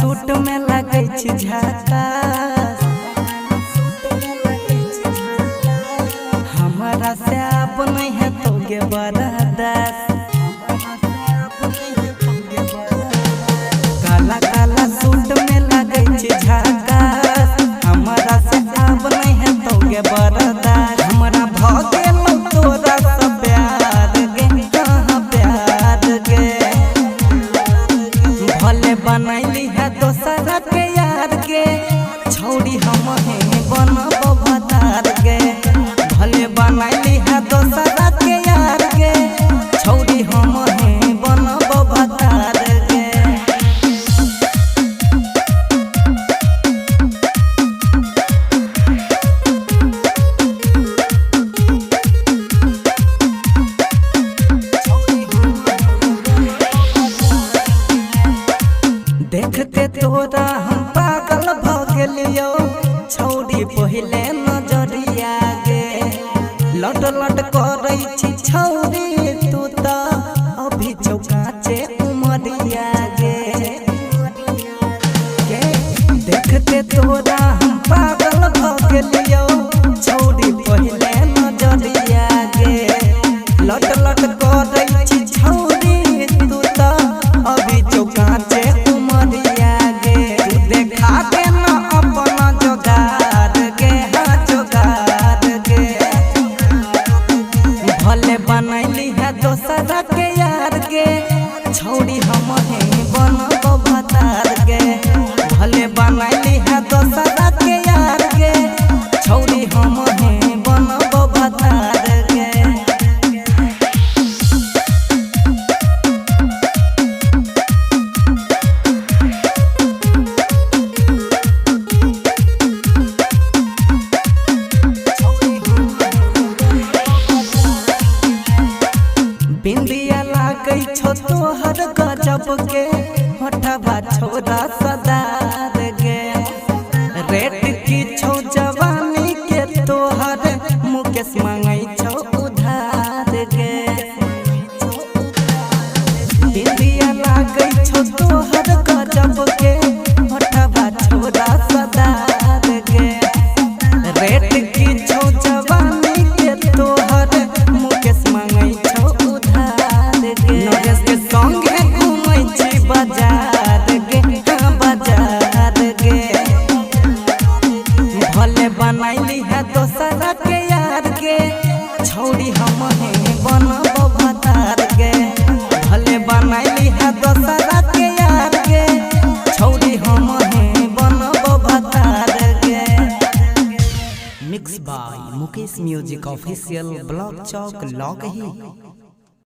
Suit में लगे झकास, हमारा से आप नहीं है तो गे बरदास। काला काला सूट में लगे झकास, हमारा से आप नहीं है तो गे बरदास। हमारा भागे तोरा सब प्यार गे, कहाँ प्यार गे, भले बनैली है दोसरा के यार गे, छौड़ी हम बनब भतार गे। भले बनैली है दोसरा के यार गे, छौड़ी हम बनब भतार गे। देखते तोरा हम पागल भ गेलियो, छौड़ी पहिले नजरिया गे। लट लट करै छी छौड़ी तू त अभी चौकाचे उमरिया गे। देखते तोरा हम पागल भ गेलियो, छौड़ी पहिले नजरिया गे। लट लट करै छी छौड़ी तू त अभी चौकाचे बनैली है दोसरा के यार गे, छौड़ी हम बनब भतार गे। भले बनैली है दोसरा के यार गे, छौड़ी हम बनब भतार गे। बिंदिया लागै छो तोहर गजब के, होठवा छोरा सदार गे। रेट की छो जवानी के तोहर, मुकेश मांगै छो उधार गे। बिंदिया लागै छो तोहर गजब के, होठवा छोरा सदार गे। रेट की छो जवानी के तोहर, मुकेश मांगै छो नरेश के संगे घूमै छी बाजार गे, बाजार गे। भले बनैली है दोसरा के यार गे, छौड़ी हम बनब भतार गे। भले बनैली है दोसरा के यार गे, छौड़ी हम बनब भतार गे। Mix by Mukesh music official, block Chowk Laukahi.